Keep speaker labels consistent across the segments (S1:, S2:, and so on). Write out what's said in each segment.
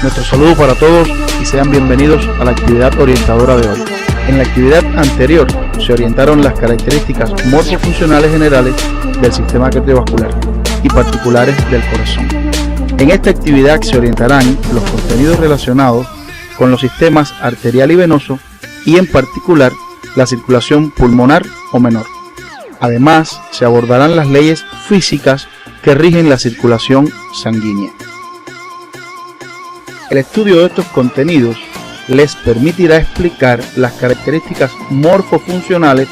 S1: Nuestro saludo para todos y sean bienvenidos a la actividad orientadora de hoy. En la actividad anterior se orientaron las características morfofuncionales generales del sistema cardiovascular y particulares del corazón. En esta actividad se orientarán los contenidos relacionados con los sistemas arterial y venoso y en particular la circulación pulmonar o menor. Además, se abordarán las leyes físicas que rigen la circulación sanguínea. El estudio de estos contenidos les permitirá explicar las características morfofuncionales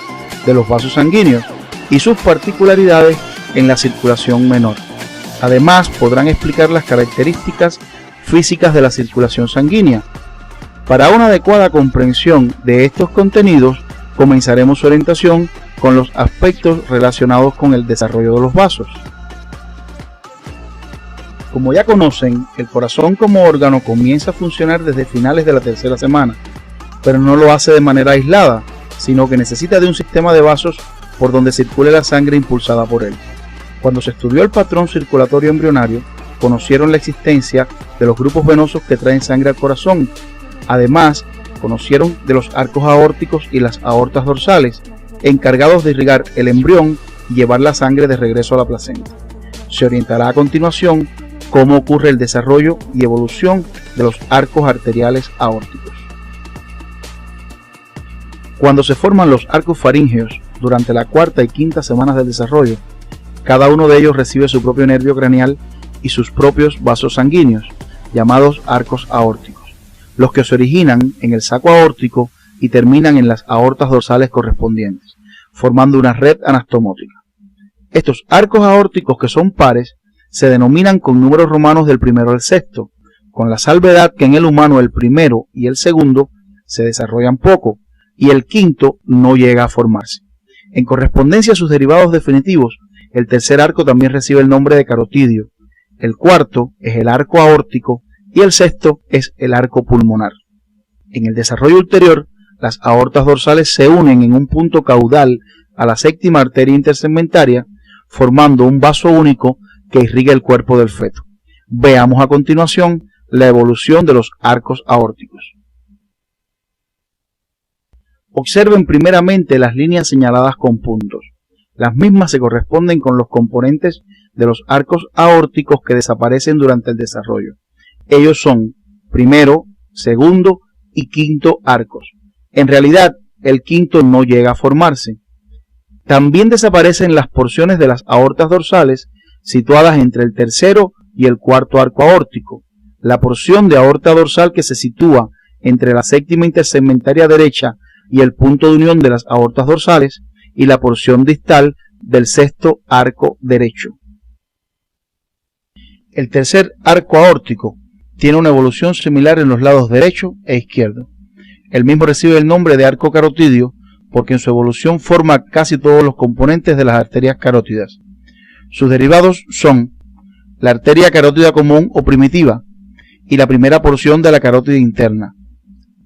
S1: de los vasos sanguíneos y sus particularidades en la circulación menor. Además, podrán explicar las características físicas de la circulación sanguínea. Para una adecuada comprensión de estos contenidos, comenzaremos su orientación con los aspectos relacionados con el desarrollo de los vasos. Como ya conocen, el corazón como órgano comienza a funcionar desde finales de la tercera semana, pero no lo hace de manera aislada, sino que necesita de un sistema de vasos por donde circule la sangre impulsada por él. Cuando se estudió el patrón circulatorio embrionario, conocieron la existencia de los grupos venosos que traen sangre al corazón. Además, conocieron de los arcos aórticos y las aortas dorsales, encargados de irrigar el embrión y llevar la sangre de regreso a la placenta. Se orientará a continuación cómo ocurre el desarrollo y evolución de los arcos arteriales aórticos. Cuando se forman los arcos faríngeos durante la cuarta y quinta semanas del desarrollo, cada uno de ellos recibe su propio nervio craneal y sus propios vasos sanguíneos, llamados arcos aórticos, los que se originan en el saco aórtico y terminan en las aortas dorsales correspondientes, formando una red anastomótica. Estos arcos aórticos, que son pares, se denominan con números romanos del primero al sexto, con la salvedad que en el humano el primero y el segundo se desarrollan poco, y el quinto no llega a formarse. En correspondencia a sus derivados definitivos, el tercer arco también recibe el nombre de carotidio, el cuarto es el arco aórtico y el sexto es el arco pulmonar. En el desarrollo ulterior, las aortas dorsales se unen en un punto caudal a la séptima arteria intersegmentaria, formando un vaso único que irriga el cuerpo del feto. Veamos a continuación la evolución de los arcos aórticos. Observen primeramente las líneas señaladas con puntos. Las mismas se corresponden con los componentes de los arcos aórticos que desaparecen durante el desarrollo. Ellos son primero, segundo y quinto arcos. En realidad, el quinto no llega a formarse. También desaparecen las porciones de las aortas dorsales situadas entre el tercero y el cuarto arco aórtico, la porción de aorta dorsal que se sitúa entre la séptima intersegmentaria derecha y el punto de unión de las aortas dorsales, y la porción distal del sexto arco derecho. El tercer arco aórtico tiene una evolución similar en los lados derecho e izquierdo. El mismo recibe el nombre de arco carotidio porque en su evolución forma casi todos los componentes de las arterias carótidas. Sus derivados son la arteria carótida común o primitiva y la primera porción de la carótida interna.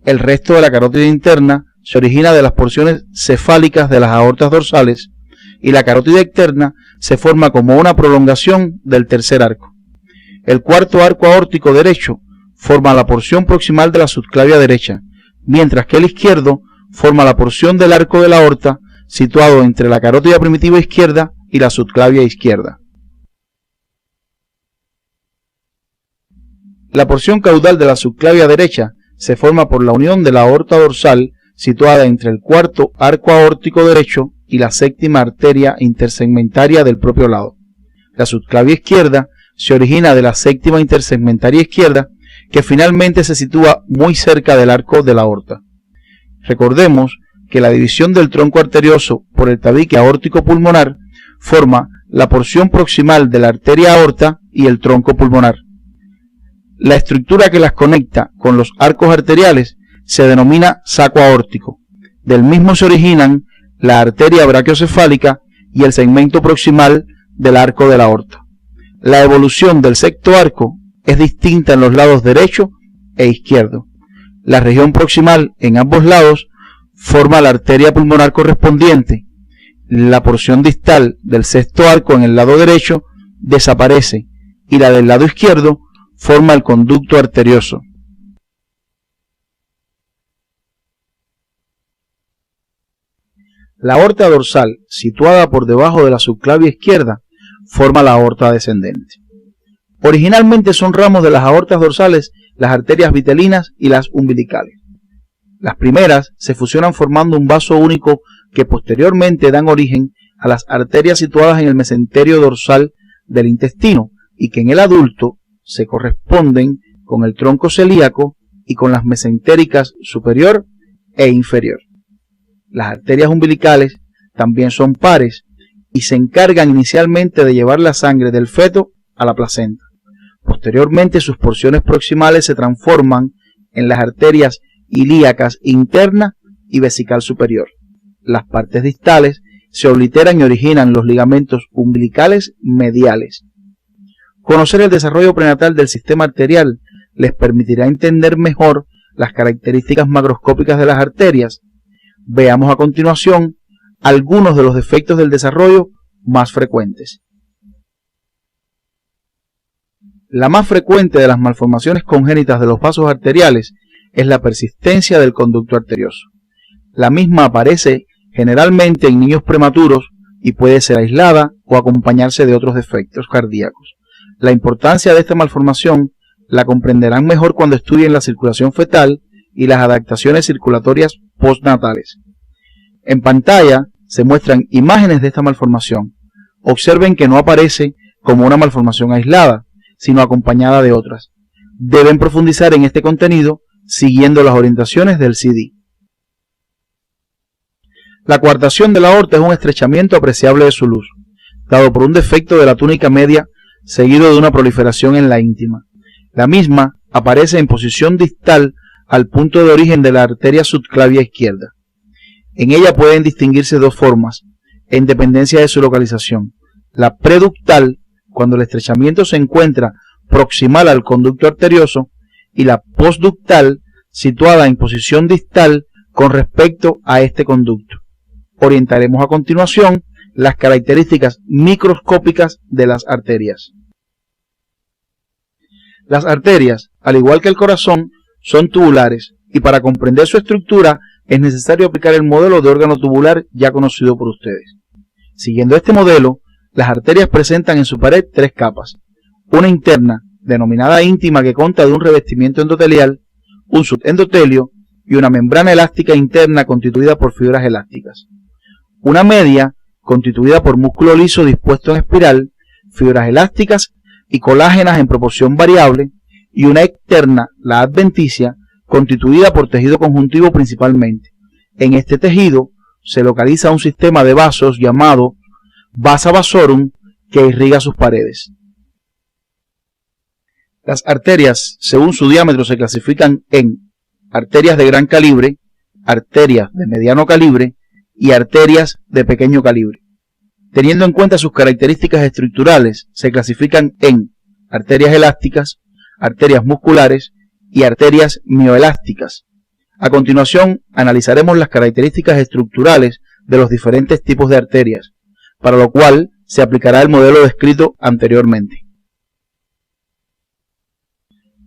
S1: El resto de la carótida interna se origina de las porciones cefálicas de las aortas dorsales y la carótida externa se forma como una prolongación del tercer arco. El cuarto arco aórtico derecho forma la porción proximal de la subclavia derecha, mientras que el izquierdo forma la porción del arco de la aorta situado entre la carótida primitiva izquierda y la subclavia izquierda. La porción caudal de la subclavia derecha se forma por la unión de la aorta dorsal situada entre el cuarto arco aórtico derecho y la séptima arteria intersegmentaria del propio lado. La subclavia izquierda se origina de la séptima intersegmentaria izquierda, que finalmente se sitúa muy cerca del arco de la aorta. Recordemos que la división del tronco arterioso por el tabique aórtico pulmonar forma la porción proximal de la arteria aorta y el tronco pulmonar. La estructura que las conecta con los arcos arteriales se denomina saco aórtico. Del mismo se originan la arteria brachiocefálica y el segmento proximal del arco de la aorta. La evolución del sexto arco es distinta en los lados derecho e izquierdo. La región proximal en ambos lados forma la arteria pulmonar correspondiente. La porción distal del sexto arco en el lado derecho desaparece y la del lado izquierdo forma el conducto arterioso. La aorta dorsal, situada por debajo de la subclavia izquierda, forma la aorta descendente. Originalmente son ramos de las aortas dorsales las arterias vitelinas y las umbilicales. Las primeras se fusionan formando un vaso único que posteriormente dan origen a las arterias situadas en el mesenterio dorsal del intestino y que en el adulto se corresponden con el tronco celíaco y con las mesentéricas superior e inferior. Las arterias umbilicales también son pares y se encargan inicialmente de llevar la sangre del feto a la placenta. Posteriormente sus porciones proximales se transforman en las arterias ilíacas interna y vesical superior. Las partes distales se obliteran y originan los ligamentos umbilicales mediales. Conocer el desarrollo prenatal del sistema arterial les permitirá entender mejor las características macroscópicas de las arterias. Veamos a continuación algunos de los defectos del desarrollo más frecuentes. La más frecuente de las malformaciones congénitas de los vasos arteriales es la persistencia del conducto arterioso. La misma aparece generalmente en niños prematuros y puede ser aislada o acompañarse de otros defectos cardíacos. La importancia de esta malformación la comprenderán mejor cuando estudien la circulación fetal y las adaptaciones circulatorias postnatales. En pantalla se muestran imágenes de esta malformación. Observen que no aparece como una malformación aislada, sino acompañada de otras. Deben profundizar en este contenido siguiendo las orientaciones del CD. La coartación de la aorta es un estrechamiento apreciable de su luz, dado por un defecto de la túnica media seguido de una proliferación en la íntima. La misma aparece en posición distal al punto de origen de la arteria subclavia izquierda. En ella pueden distinguirse dos formas, en dependencia de su localización. La preductal, cuando el estrechamiento se encuentra proximal al conducto arterioso, y la postductal, situada en posición distal con respecto a este conducto. Orientaremos a continuación las características microscópicas de las arterias. Las arterias, al igual que el corazón, son tubulares y para comprender su estructura es necesario aplicar el modelo de órgano tubular ya conocido por ustedes. Siguiendo este modelo, las arterias presentan en su pared tres capas: una interna, denominada íntima, que consta de un revestimiento endotelial, un subendotelio y una membrana elástica interna constituida por fibras elásticas. Una media, constituida por músculo liso dispuesto en espiral, fibras elásticas y colágenas en proporción variable, y una externa, la adventicia, constituida por tejido conjuntivo principalmente. En este tejido se localiza un sistema de vasos llamado vasa vasorum que irriga sus paredes. Las arterias, según su diámetro, se clasifican en arterias de gran calibre, arterias de mediano calibre y arterias de pequeño calibre. Teniendo en cuenta sus características estructurales, se clasifican en arterias elásticas, arterias musculares y arterias mioelásticas. A continuación, analizaremos las características estructurales de los diferentes tipos de arterias, para lo cual se aplicará el modelo descrito anteriormente.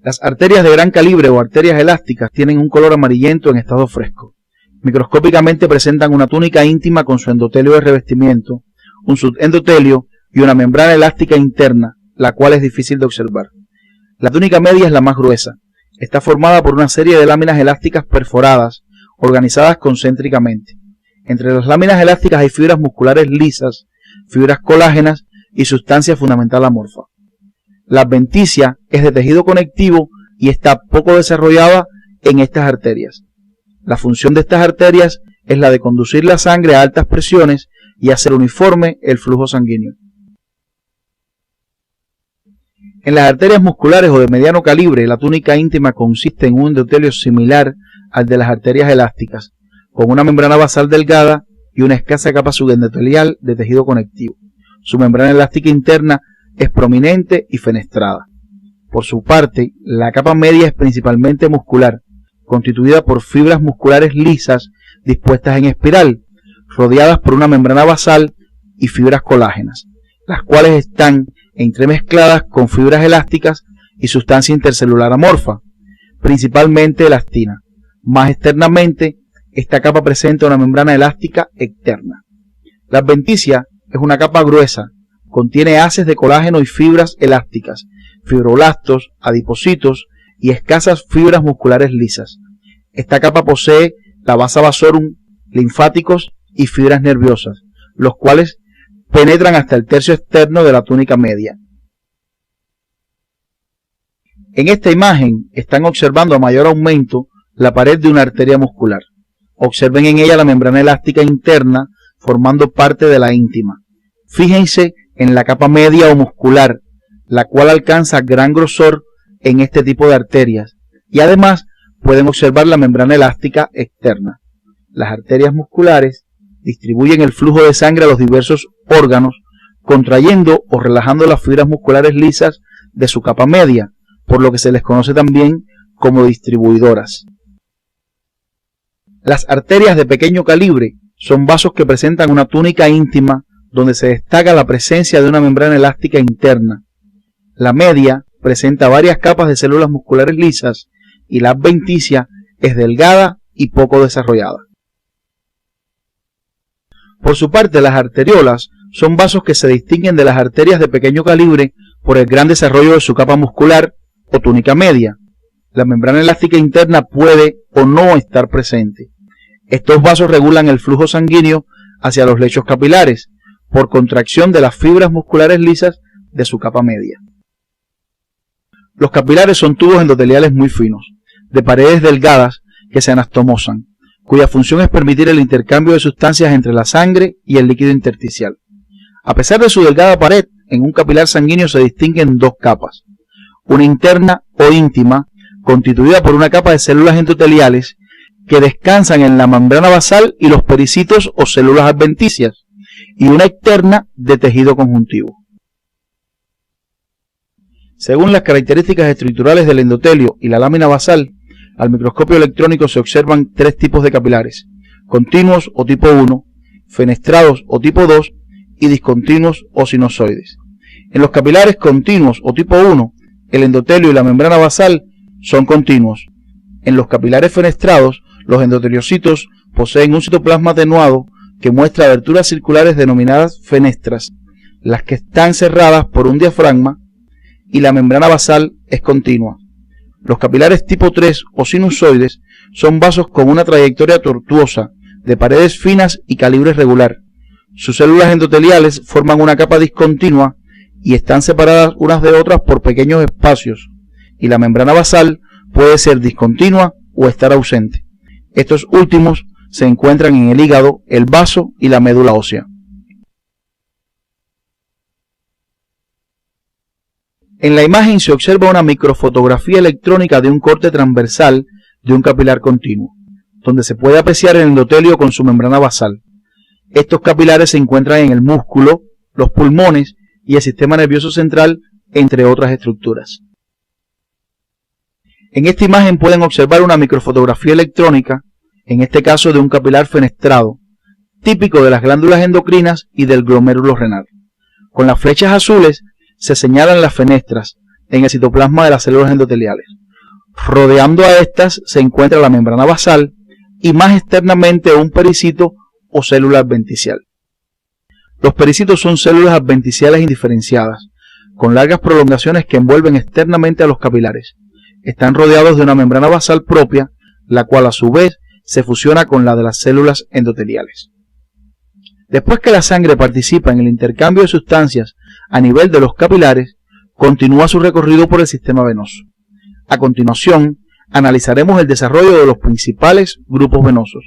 S1: Las arterias de gran calibre o arterias elásticas tienen un color amarillento en estado fresco. Microscópicamente presentan una túnica íntima con su endotelio de revestimiento, un subendotelio y una membrana elástica interna, la cual es difícil de observar. La túnica media es la más gruesa. Está formada por una serie de láminas elásticas perforadas, organizadas concéntricamente. Entre las láminas elásticas hay fibras musculares lisas, fibras colágenas y sustancia fundamental amorfa. La adventicia es de tejido conectivo y está poco desarrollada en estas arterias. La función de estas arterias es la de conducir la sangre a altas presiones y hacer uniforme el flujo sanguíneo. En las arterias musculares o de mediano calibre, la túnica íntima consiste en un endotelio similar al de las arterias elásticas, con una membrana basal delgada y una escasa capa subendotelial de tejido conectivo. Su membrana elástica interna es prominente y fenestrada. Por su parte, la capa media es principalmente muscular, constituida por fibras musculares lisas dispuestas en espiral, rodeadas por una membrana basal y fibras colágenas, las cuales están entremezcladas con fibras elásticas y sustancia intercelular amorfa, principalmente elastina. Más externamente, esta capa presenta una membrana elástica externa. La adventicia es una capa gruesa, contiene haces de colágeno y fibras elásticas, fibroblastos, adipocitos y escasas fibras musculares lisas. Esta capa posee la vasa vasorum, linfáticos y fibras nerviosas, los cuales penetran hasta el tercio externo de la túnica media. En esta imagen están observando a mayor aumento la pared de una arteria muscular. Observen en ella la membrana elástica interna formando parte de la íntima. Fíjense en la capa media o muscular, la cual alcanza gran grosor en este tipo de arterias, y además pueden observar la membrana elástica externa. Las arterias musculares distribuyen el flujo de sangre a los diversos órganos, contrayendo o relajando las fibras musculares lisas de su capa media, por lo que se les conoce también como distribuidoras. Las arterias de pequeño calibre son vasos que presentan una túnica íntima donde se destaca la presencia de una membrana elástica interna. La media presenta varias capas de células musculares lisas y la adventicia es delgada y poco desarrollada. Por su parte, las arteriolas son vasos que se distinguen de las arterias de pequeño calibre por el gran desarrollo de su capa muscular o túnica media. La membrana elástica interna puede o no estar presente. Estos vasos regulan el flujo sanguíneo hacia los lechos capilares por contracción de las fibras musculares lisas de su capa media. Los capilares son tubos endoteliales muy finos, de paredes delgadas que se anastomosan, cuya función es permitir el intercambio de sustancias entre la sangre y el líquido intersticial. A pesar de su delgada pared, en un capilar sanguíneo se distinguen dos capas, una interna o íntima, constituida por una capa de células endoteliales que descansan en la membrana basal y los pericitos o células adventicias, y una externa de tejido conjuntivo. Según las características estructurales del endotelio y la lámina basal, al microscopio electrónico se observan tres tipos de capilares: continuos o tipo 1, fenestrados o tipo 2 y discontinuos o sinusoides. En los capilares continuos o tipo 1, el endotelio y la membrana basal son continuos. En los capilares fenestrados, los endoteliocitos poseen un citoplasma atenuado que muestra aberturas circulares denominadas fenestras, las que están cerradas por un diafragma, y la membrana basal es continua. Los capilares tipo 3 o sinusoides son vasos con una trayectoria tortuosa, de paredes finas y calibre regular. Sus células endoteliales forman una capa discontinua y están separadas unas de otras por pequeños espacios, y la membrana basal puede ser discontinua o estar ausente. Estos últimos se encuentran en el hígado, el vaso y la médula ósea. En la imagen se observa una microfotografía electrónica de un corte transversal de un capilar continuo, donde se puede apreciar el endotelio con su membrana basal. Estos capilares se encuentran en el músculo, los pulmones y el sistema nervioso central, entre otras estructuras. En esta imagen pueden observar una microfotografía electrónica, en este caso de un capilar fenestrado, típico de las glándulas endocrinas y del glomérulo renal. Con las flechas azules se señalan las fenestras en el citoplasma de las células endoteliales. Rodeando a estas se encuentra la membrana basal y más externamente un pericito o célula adventicial. Los pericitos son células adventiciales indiferenciadas, con largas prolongaciones que envuelven externamente a los capilares. Están rodeados de una membrana basal propia, la cual a su vez se fusiona con la de las células endoteliales. Después que la sangre participa en el intercambio de sustancias a nivel de los capilares, continúa su recorrido por el sistema venoso. A continuación, analizaremos el desarrollo de los principales grupos venosos.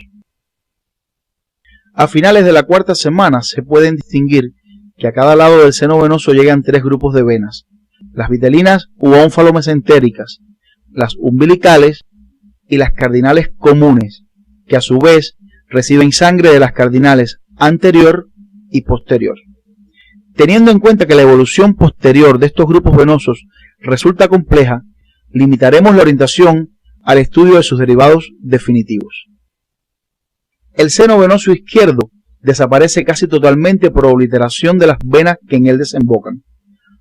S1: A finales de la cuarta semana se pueden distinguir que a cada lado del seno venoso llegan tres grupos de venas: las vitelinas u ónfalo-mesentéricas, las umbilicales y las cardinales comunes, que a su vez reciben sangre de las cardinales anterior y posterior. Teniendo en cuenta que la evolución posterior de estos grupos venosos resulta compleja, limitaremos la orientación al estudio de sus derivados definitivos. El seno venoso izquierdo desaparece casi totalmente por obliteración de las venas que en él desembocan.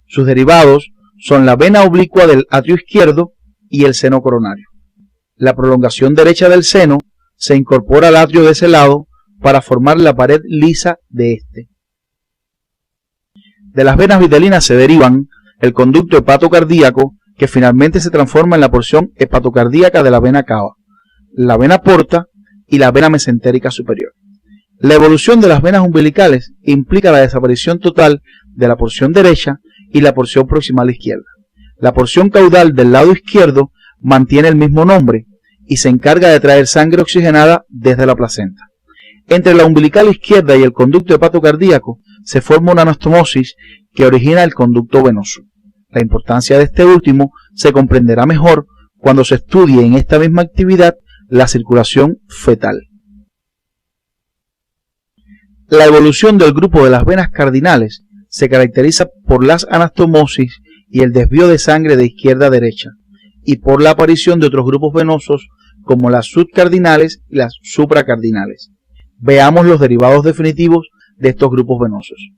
S1: Sus derivados son la vena oblicua del atrio izquierdo y el seno coronario. La prolongación derecha del seno se incorpora al atrio de ese lado para formar la pared lisa de este. De las venas vitelinas se derivan el conducto hepatocardíaco, que finalmente se transforma en la porción hepatocardíaca de la vena cava, la vena porta y la vena mesentérica superior. La evolución de las venas umbilicales implica la desaparición total de la porción derecha y la porción proximal izquierda. La porción caudal del lado izquierdo mantiene el mismo nombre y se encarga de traer sangre oxigenada desde la placenta. Entre la umbilical izquierda y el conducto hepatocardíaco se forma una anastomosis que origina el conducto venoso. La importancia de este último se comprenderá mejor cuando se estudie en esta misma actividad la circulación fetal. La evolución del grupo de las venas cardinales se caracteriza por las anastomosis y el desvío de sangre de izquierda a derecha, y por la aparición de otros grupos venosos como las subcardinales y las supracardinales. Veamos los derivados definitivos de estos grupos venosos.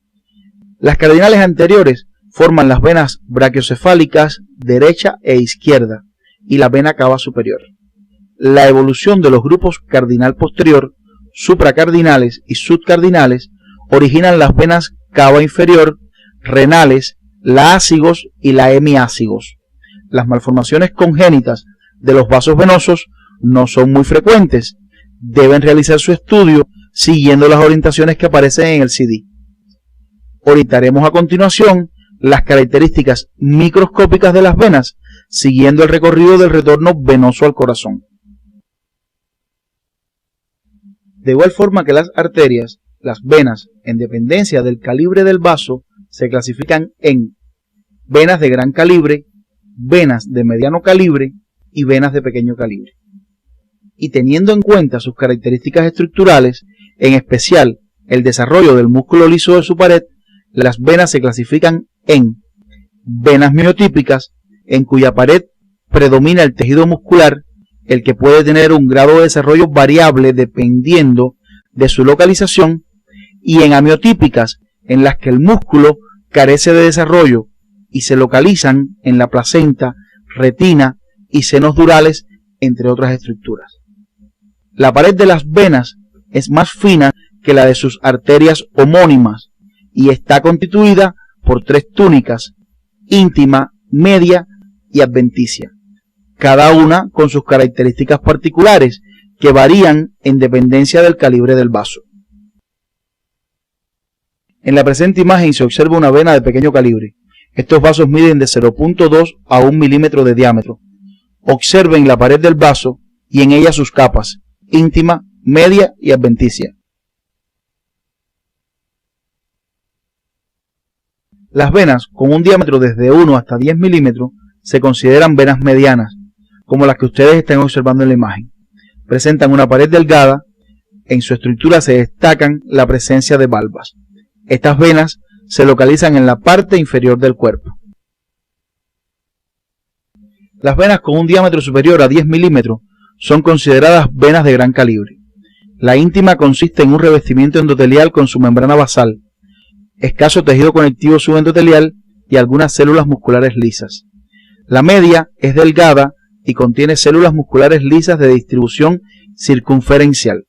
S1: Las cardinales anteriores forman las venas brachiocefálicas derecha e izquierda y la vena cava superior. La evolución de los grupos cardinal posterior, supracardinales y subcardinales originan las venas cava inferior, renales, la ácigos y la hemiácigos. Las malformaciones congénitas de los vasos venosos no son muy frecuentes. Deben realizar su estudio siguiendo las orientaciones que aparecen en el CD. Orientaremos a continuación las características microscópicas de las venas, siguiendo el recorrido del retorno venoso al corazón. De igual forma que las arterias, las venas, en dependencia del calibre del vaso, se clasifican en venas de gran calibre, venas de mediano calibre y venas de pequeño calibre. Y teniendo en cuenta sus características estructurales, en especial el desarrollo del músculo liso de su pared, las venas se clasifican en venas miotípicas, en cuya pared predomina el tejido muscular, el que puede tener un grado de desarrollo variable dependiendo de su localización, y en amiotípicas, en las que el músculo carece de desarrollo y se localizan en la placenta, retina y senos durales, entre otras estructuras. La pared de las venas es más fina que la de sus arterias homónimas y está constituida por 3 túnicas: íntima, media y adventicia, cada una con sus características particulares que varían en dependencia del calibre del vaso. En la presente imagen se observa una vena de pequeño calibre. Estos vasos miden de 0.2 a 1 milímetro de diámetro. Observen la pared del vaso y en ella sus capas: íntima, media y adventicia. Las venas con un diámetro desde 1 hasta 10 milímetros se consideran venas medianas, como las que ustedes están observando en la imagen. Presentan una pared delgada, en su estructura se destacan la presencia de valvas. Estas venas se localizan en la parte inferior del cuerpo. Las venas con un diámetro superior a 10 milímetros son consideradas venas de gran calibre. La íntima consiste en un revestimiento endotelial con su membrana basal, escaso tejido conectivo subendotelial y algunas células musculares lisas. La media es delgada y contiene células musculares lisas de distribución circunferencial.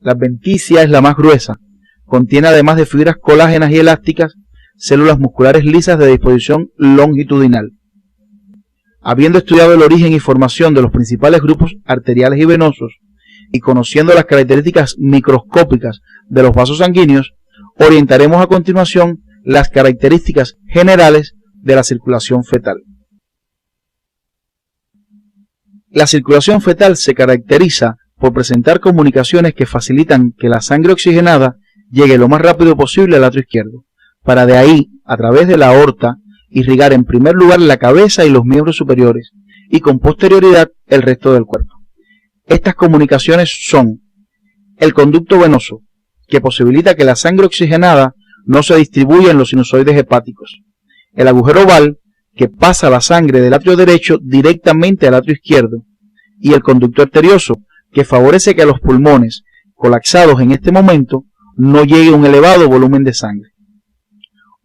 S1: La adventicia es la más gruesa. Contiene, además de fibras colágenas y elásticas, células musculares lisas de disposición longitudinal. Habiendo estudiado el origen y formación de los principales grupos arteriales y venosos, y conociendo las características microscópicas de los vasos sanguíneos, orientaremos a continuación las características generales de la circulación fetal. La circulación fetal se caracteriza por presentar comunicaciones que facilitan que la sangre oxigenada llegue lo más rápido posible al atrio izquierdo, para de ahí, a través de la aorta, irrigar en primer lugar la cabeza y los miembros superiores, y con posterioridad el resto del cuerpo. Estas comunicaciones son el conducto venoso, que posibilita que la sangre oxigenada no se distribuya en los sinusoides hepáticos; el agujero oval, que pasa la sangre del atrio derecho directamente al atrio izquierdo; y el conducto arterioso, que favorece que a los pulmones, colapsados en este momento, no llegue un elevado volumen de sangre.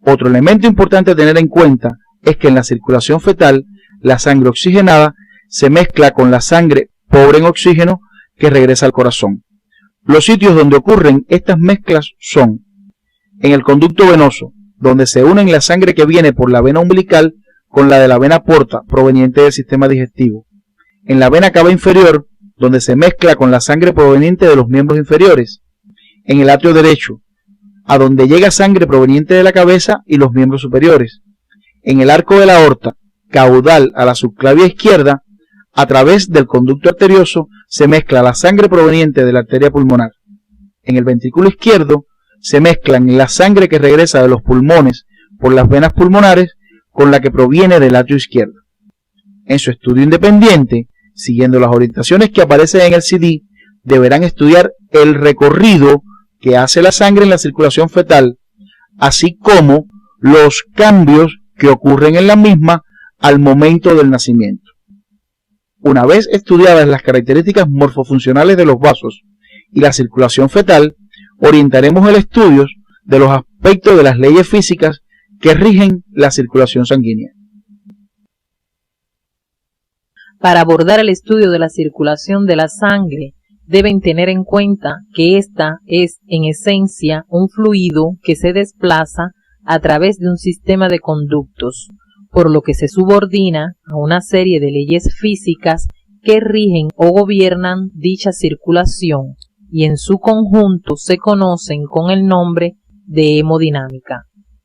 S1: Otro elemento importante a tener en cuenta es que en la circulación fetal la sangre oxigenada se mezcla con la sangre pobre en oxígeno que regresa al corazón. Los sitios donde ocurren estas mezclas son en el conducto venoso, donde se unen la sangre que viene por la vena umbilical con la de la vena porta proveniente del sistema digestivo, en la vena cava inferior, donde se mezcla con la sangre proveniente de los miembros inferiores, en el atrio derecho, a donde llega sangre proveniente de la cabeza y los miembros superiores, en el arco de la aorta, caudal a la subclavia izquierda, a través del conducto arterioso se mezcla la sangre proveniente de la arteria pulmonar. En el ventrículo izquierdo se mezclan la sangre que regresa de los pulmones por las venas pulmonares con la que proviene del atrio izquierdo. En su estudio independiente, siguiendo las orientaciones que aparecen en el CD, deberán estudiar el recorrido que hace la sangre en la circulación fetal, así como los cambios que ocurren en la misma al momento del nacimiento. Una vez estudiadas las características morfofuncionales de los vasos y la circulación fetal, orientaremos el estudio de los aspectos de las leyes físicas que rigen la circulación sanguínea.
S2: Para abordar el estudio de la circulación de la sangre, deben tener en cuenta que ésta es, en esencia, un fluido que se desplaza a través de un sistema de conductos, por lo que se subordina a una serie de leyes físicas que rigen o gobiernan dicha circulación y en su conjunto se conocen con el nombre de hemodinámica.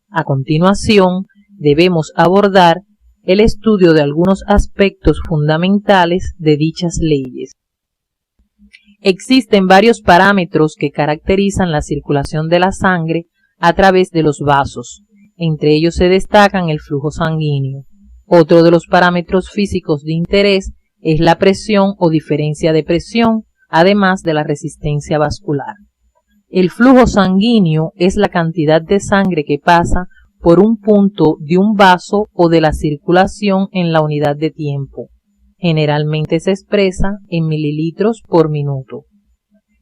S2: A continuación, debemos abordar el estudio de algunos aspectos fundamentales de dichas leyes. Existen varios parámetros que caracterizan la circulación de la sangre a través de los vasos. Entre ellos se destacan el flujo sanguíneo. Otro de los parámetros físicos de interés es la presión o diferencia de presión, además de la resistencia vascular. El flujo sanguíneo es la cantidad de sangre que pasa por un punto de un vaso o de la circulación en la unidad de tiempo. Generalmente se expresa en mililitros por minuto.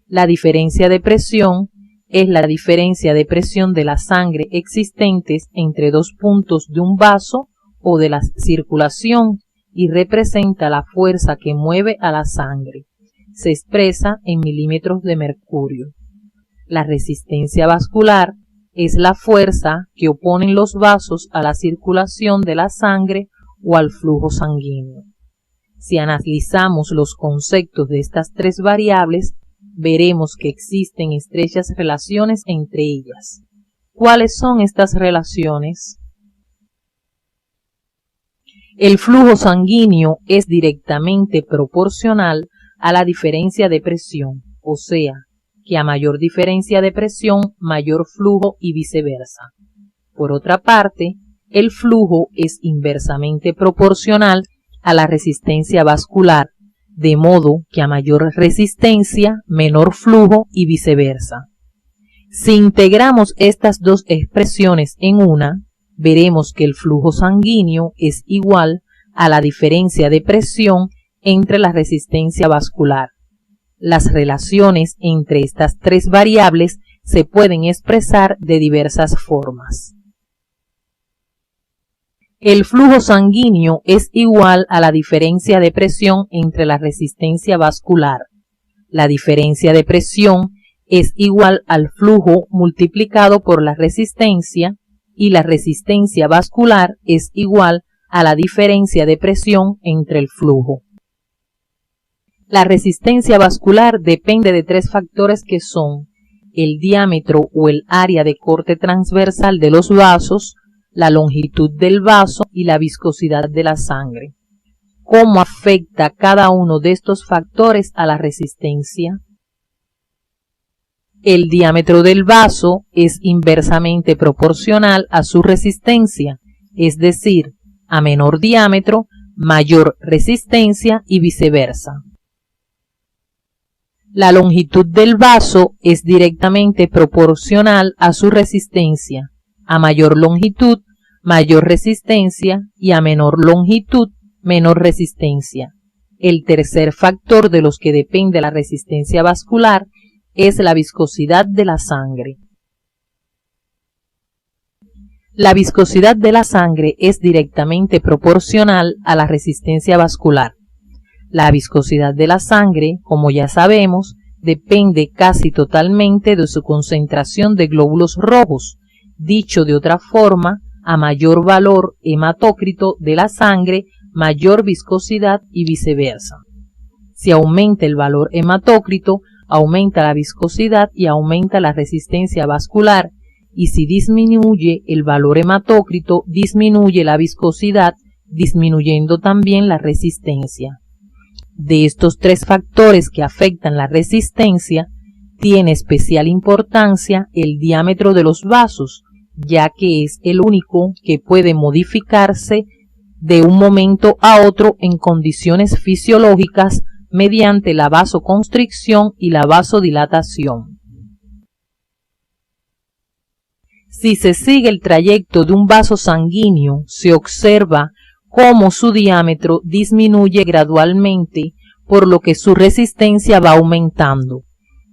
S2: La diferencia de presión es la diferencia de presión de la sangre existentes entre dos puntos de un vaso o de la circulación y representa la fuerza que mueve a la sangre. Se expresa en milímetros de mercurio. La resistencia vascular es la fuerza que oponen los vasos a la circulación de la sangre o al flujo sanguíneo. Si analizamos los conceptos de estas tres variables, veremos que existen estrechas relaciones entre ellas. ¿Cuáles son estas relaciones? El flujo sanguíneo es directamente proporcional a la diferencia de presión, o sea, que a mayor diferencia de presión, mayor flujo y viceversa. Por otra parte, el flujo es inversamente proporcional a la resistencia vascular, de modo que a mayor resistencia, menor flujo y viceversa. Si integramos estas dos expresiones en una, veremos que el flujo sanguíneo es igual a la diferencia de presión entre la resistencia vascular. Las relaciones entre estas tres variables se pueden expresar de diversas formas. El flujo sanguíneo es igual a la diferencia de presión entre la resistencia vascular. La diferencia de presión es igual al flujo multiplicado por la resistencia y la resistencia vascular es igual a la diferencia de presión entre el flujo. La resistencia vascular depende de tres factores que son el diámetro o el área de corte transversal de los vasos, la longitud del vaso y la viscosidad de la sangre. ¿Cómo afecta cada uno de estos factores a la resistencia? El diámetro del vaso es inversamente proporcional a su resistencia, es decir, a menor diámetro, mayor resistencia y viceversa. La longitud del vaso es directamente proporcional a su resistencia. A mayor longitud, mayor resistencia y a menor longitud, menor resistencia. El tercer factor de los que depende la resistencia vascular es la viscosidad de la sangre. La viscosidad de la sangre es directamente proporcional a la resistencia vascular. La viscosidad de la sangre, como ya sabemos, depende casi totalmente de su concentración de glóbulos rojos. Dicho de otra forma, a mayor valor hematócrito de la sangre, mayor viscosidad y viceversa. Si aumenta el valor hematócrito, aumenta la viscosidad y aumenta la resistencia vascular, y si disminuye el valor hematócrito, disminuye la viscosidad, disminuyendo también la resistencia. De estos tres factores que afectan la resistencia, tiene especial importancia el diámetro de los vasos, ya que es el único que puede modificarse de un momento a otro en condiciones fisiológicas mediante la vasoconstricción y la vasodilatación. Si se sigue el trayecto de un vaso sanguíneo, se observa cómo su diámetro disminuye gradualmente, por lo que su resistencia va aumentando.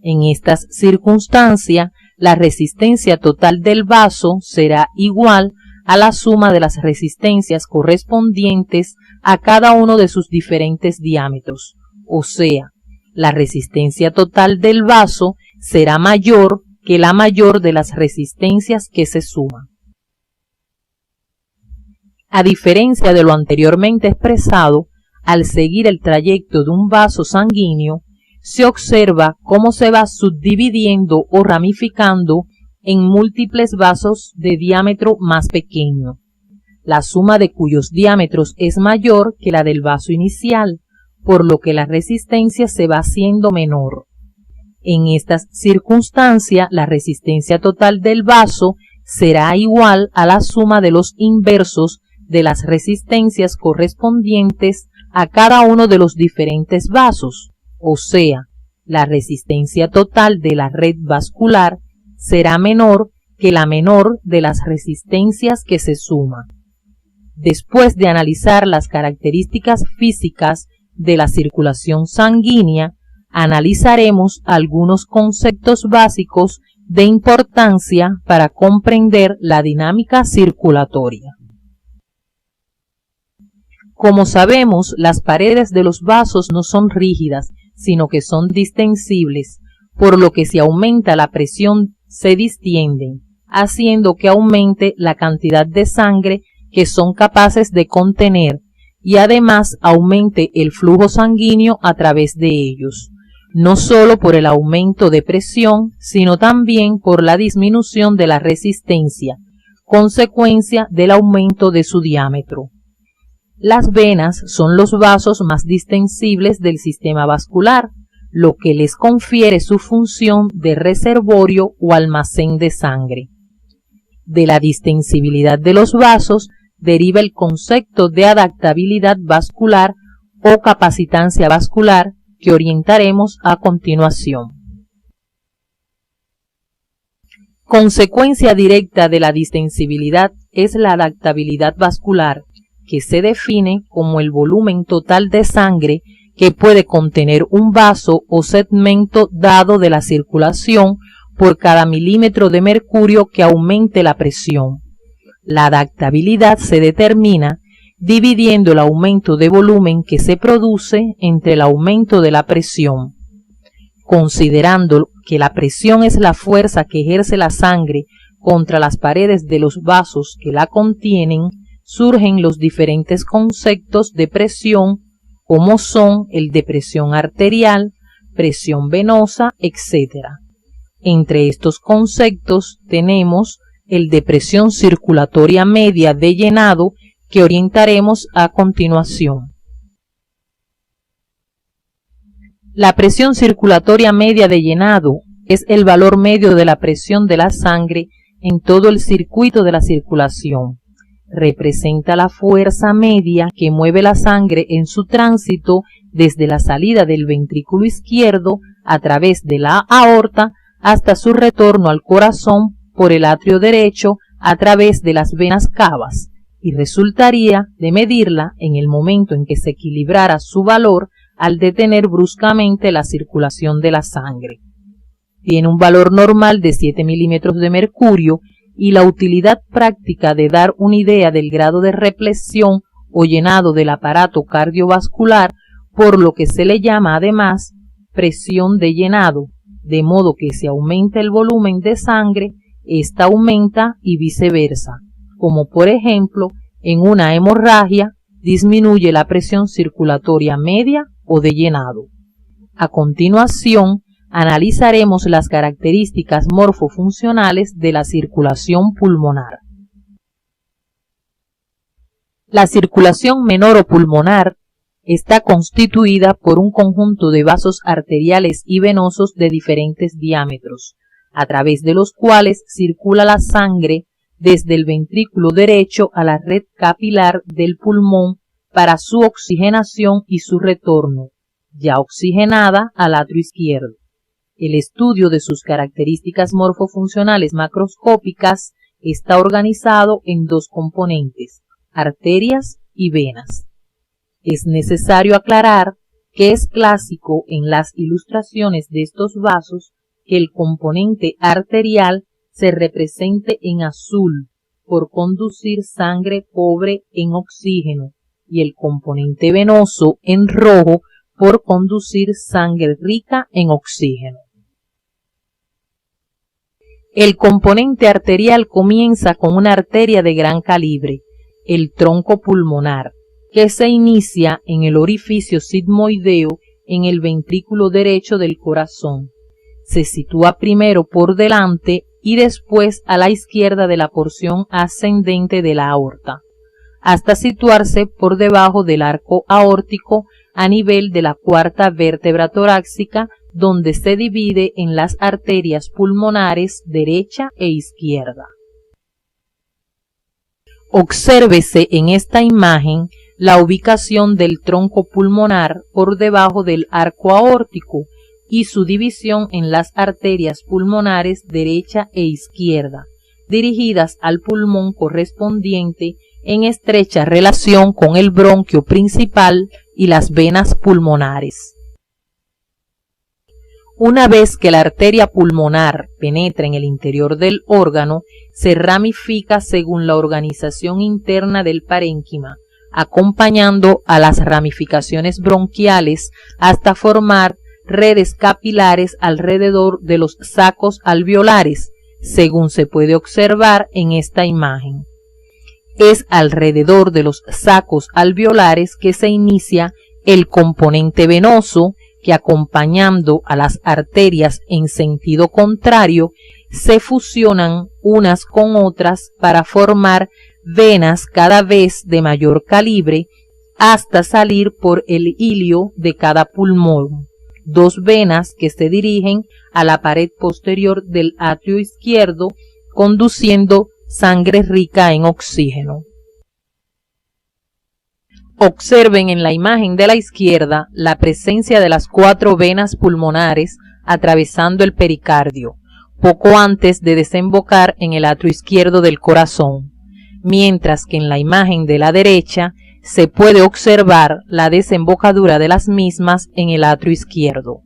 S2: En estas circunstancias, la resistencia total del vaso será igual a la suma de las resistencias correspondientes a cada uno de sus diferentes diámetros. O sea, la resistencia total del vaso será mayor que la mayor de las resistencias que se suman. A diferencia de lo anteriormente expresado, al seguir el trayecto de un vaso sanguíneo, se observa cómo se va subdividiendo o ramificando en múltiples vasos de diámetro más pequeño, la suma de cuyos diámetros es mayor que la del vaso inicial, por lo que la resistencia se va haciendo menor. En estas circunstancias, la resistencia total del vaso será igual a la suma de los inversos de las resistencias correspondientes a cada uno de los diferentes vasos, o sea, la resistencia total de la red vascular será menor que la menor de las resistencias que se suman. Después de analizar las características físicas de la circulación sanguínea, analizaremos algunos conceptos básicos de importancia para comprender la dinámica circulatoria. Como sabemos, las paredes de los vasos no son rígidas, sino que son distensibles, por lo que si aumenta la presión se distienden, haciendo que aumente la cantidad de sangre que son capaces de contener y además aumente el flujo sanguíneo a través de ellos, no solo por el aumento de presión, sino también por la disminución de la resistencia, consecuencia del aumento de su diámetro. Las venas son los vasos más distensibles del sistema vascular, lo que les confiere su función de reservorio o almacén de sangre. De la distensibilidad de los vasos deriva el concepto de adaptabilidad vascular o capacitancia vascular que orientaremos a continuación. Consecuencia directa de la distensibilidad es la adaptabilidad vascular, que se define como el volumen total de sangre que puede contener un vaso o segmento dado de la circulación por cada milímetro de mercurio que aumente la presión. La adaptabilidad se determina dividiendo el aumento de volumen que se produce entre el aumento de la presión. Considerando que la presión es la fuerza que ejerce la sangre contra las paredes de los vasos que la contienen, surgen los diferentes conceptos de presión, como son el de presión arterial, presión venosa, etc. Entre estos conceptos tenemos el de presión circulatoria media de llenado, que orientaremos a continuación. La presión circulatoria media de llenado es el valor medio de la presión de la sangre en todo el circuito de la circulación. Representa la fuerza media que mueve la sangre en su tránsito desde la salida del ventrículo izquierdo a través de la aorta hasta su retorno al corazón por el atrio derecho a través de las venas cavas, y resultaría de medirla en el momento en que se equilibrara su valor al detener bruscamente la circulación de la sangre. Tiene un valor normal de 7 milímetros de mercurio y la utilidad práctica de dar una idea del grado de represión o llenado del aparato cardiovascular, por lo que se le llama además presión de llenado, de modo que si aumenta el volumen de sangre, ésta aumenta y viceversa, como por ejemplo en una hemorragia disminuye la presión circulatoria media o de llenado. A continuación, analizaremos las características morfofuncionales de la circulación pulmonar. La circulación menor o pulmonar está constituida por un conjunto de vasos arteriales y venosos de diferentes diámetros, a través de los cuales circula la sangre desde el ventrículo derecho a la red capilar del pulmón para su oxigenación y su retorno, ya oxigenada, al atrio izquierdo. El estudio de sus características morfofuncionales macroscópicas está organizado en dos componentes, arterias y venas. Es necesario aclarar que es clásico en las ilustraciones de estos vasos que el componente arterial se represente en azul por conducir sangre pobre en oxígeno y el componente venoso en rojo por conducir sangre rica en oxígeno. El componente arterial comienza con una arteria de gran calibre, el tronco pulmonar, que se inicia en el orificio sigmoideo en el ventrículo derecho del corazón. Se sitúa primero por delante y después a la izquierda de la porción ascendente de la aorta, hasta situarse por debajo del arco aórtico a nivel de la cuarta vértebra torácica, donde se divide en las arterias pulmonares derecha e izquierda. Obsérvese en esta imagen la ubicación del tronco pulmonar por debajo del arco aórtico y su división en las arterias pulmonares derecha e izquierda, dirigidas al pulmón correspondiente en estrecha relación con el bronquio principal y las venas pulmonares. Una vez que la arteria pulmonar penetra en el interior del órgano, se ramifica según la organización interna del parénquima, acompañando a las ramificaciones bronquiales hasta formar redes capilares alrededor de los sacos alveolares, según se puede observar en esta imagen. Es alrededor de los sacos alveolares que se inicia el componente venoso, que acompañando a las arterias en sentido contrario, se fusionan unas con otras para formar venas cada vez de mayor calibre hasta salir por el ilio de cada pulmón, dos venas que se dirigen a la pared posterior del atrio izquierdo, conduciendo sangre rica en oxígeno. Observen en la imagen de la izquierda la presencia de las 4 venas pulmonares atravesando el pericardio, poco antes de desembocar en el atrio izquierdo del corazón, mientras que en la imagen de la derecha se puede observar la desembocadura de las mismas en el atrio izquierdo.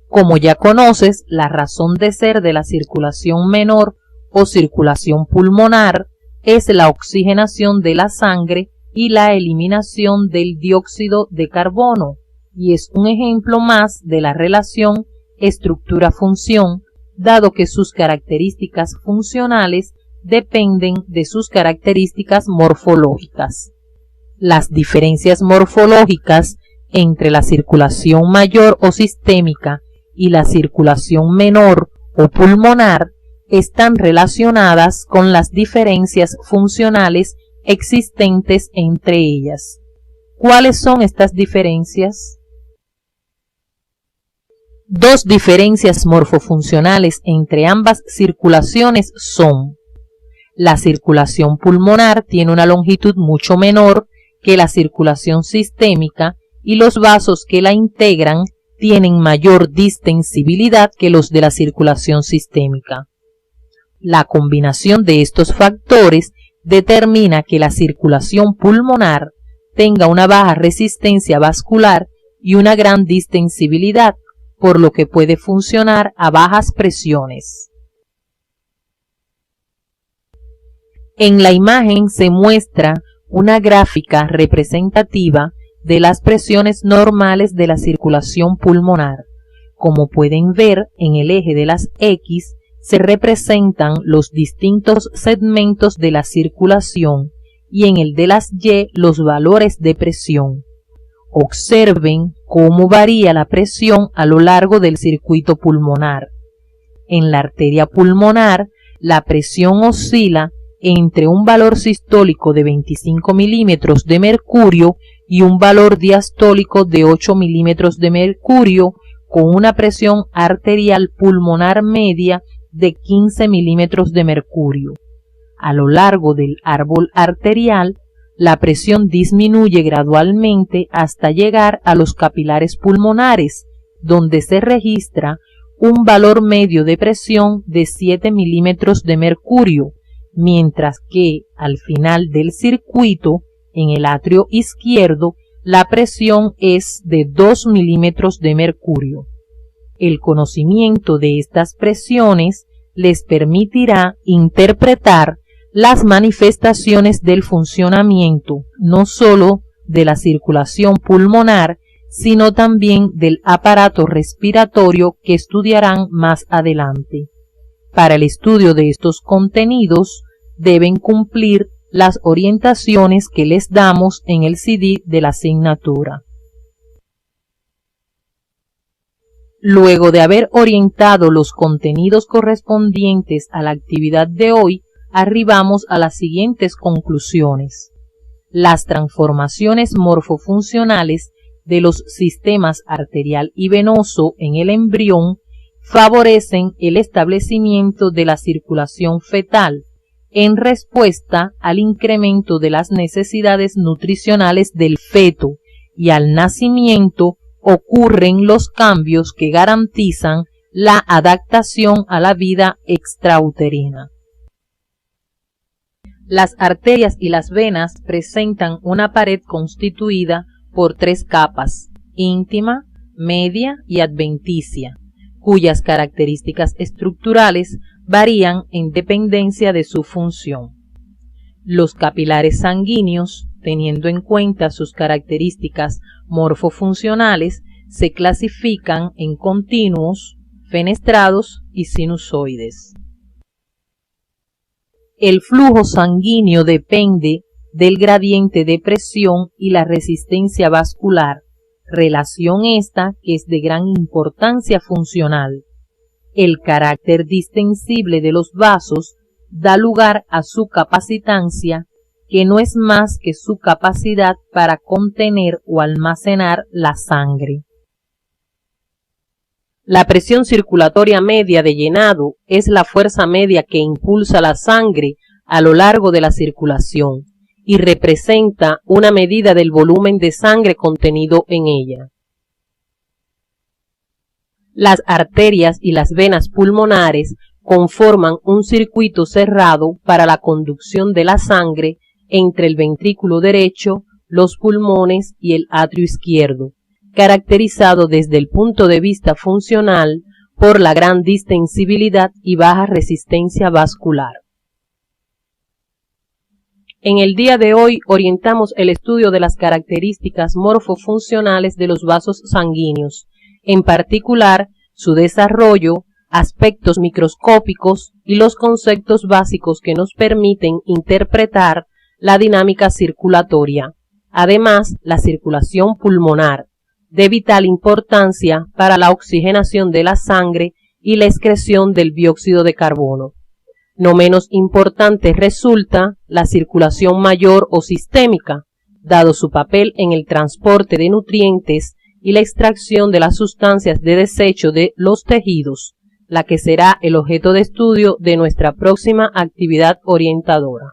S2: Como ya conoces, la razón de ser de la circulación menor o circulación pulmonar es la oxigenación de la sangre y la eliminación del dióxido de carbono, y es un ejemplo más de la relación estructura-función, dado que sus características funcionales dependen de sus características morfológicas. Las diferencias morfológicas entre la circulación mayor o sistémica y la circulación menor o pulmonar están relacionadas con las diferencias funcionales existentes entre ellas. ¿Cuáles son estas diferencias? Dos diferencias morfofuncionales entre ambas circulaciones son: la circulación pulmonar tiene una longitud mucho menor que la circulación sistémica y los vasos que la integran tienen mayor distensibilidad que los de la circulación sistémica. La combinación de estos factores determina que la circulación pulmonar tenga una baja resistencia vascular y una gran distensibilidad, por lo que puede funcionar a bajas presiones. En la imagen se muestra una gráfica representativa de las presiones normales de la circulación pulmonar. Como pueden ver, en el eje de las X se representan los distintos segmentos de la circulación y en el de las Y los valores de presión. Observen cómo varía la presión a lo largo del circuito pulmonar. En la arteria pulmonar, la presión oscila entre un valor sistólico de 25 milímetros de mercurio y un valor diastólico de 8 milímetros de mercurio, con una presión arterial pulmonar media de 15 milímetros de mercurio. A lo largo del árbol arterial, la presión disminuye gradualmente hasta llegar a los capilares pulmonares, donde se registra un valor medio de presión de 7 milímetros de mercurio, mientras que al final del circuito, en el atrio izquierdo, la presión es de 2 milímetros de mercurio. El conocimiento de estas presiones les permitirá interpretar las manifestaciones del funcionamiento, no sólo de la circulación pulmonar, sino también del aparato respiratorio que estudiarán más adelante. Para el estudio de estos contenidos, deben cumplir las orientaciones que les damos en el CD de la asignatura. Luego de haber orientado los contenidos correspondientes a la actividad de hoy, arribamos a las siguientes conclusiones. Las transformaciones morfofuncionales de los sistemas arterial y venoso en el embrión favorecen el establecimiento de la circulación fetal en respuesta al incremento de las necesidades nutricionales del feto, y al nacimiento ocurren los cambios que garantizan la adaptación a la vida extrauterina. Las arterias y las venas presentan una pared constituida por 3 capas, íntima, media y adventicia, cuyas características estructurales varían en dependencia de su función. Los capilares sanguíneos, teniendo en cuenta sus características morfofuncionales, se clasifican en continuos, fenestrados y sinusoides. El flujo sanguíneo depende del gradiente de presión y la resistencia vascular, relación esta que es de gran importancia funcional. El carácter distensible de los vasos da lugar a su capacitancia, que no es más que su capacidad para contener o almacenar la sangre. La presión circulatoria media de llenado es la fuerza media que impulsa la sangre a lo largo de la circulación y representa una medida del volumen de sangre contenido en ella. Las arterias y las venas pulmonares conforman un circuito cerrado para la conducción de la sangre entre el ventrículo derecho, los pulmones y el atrio izquierdo, caracterizado desde el punto de vista funcional por la gran distensibilidad y baja resistencia vascular. En el día de hoy orientamos el estudio de las características morfofuncionales de los vasos sanguíneos, en particular su desarrollo, aspectos microscópicos y los conceptos básicos que nos permiten interpretar la dinámica circulatoria. Además, la circulación pulmonar, de vital importancia para la oxigenación de la sangre y la excreción del dióxido de carbono. No menos importante resulta la circulación mayor o sistémica, dado su papel en el transporte de nutrientes y la extracción de las sustancias de desecho de los tejidos, la que será el objeto de estudio de nuestra próxima actividad orientadora.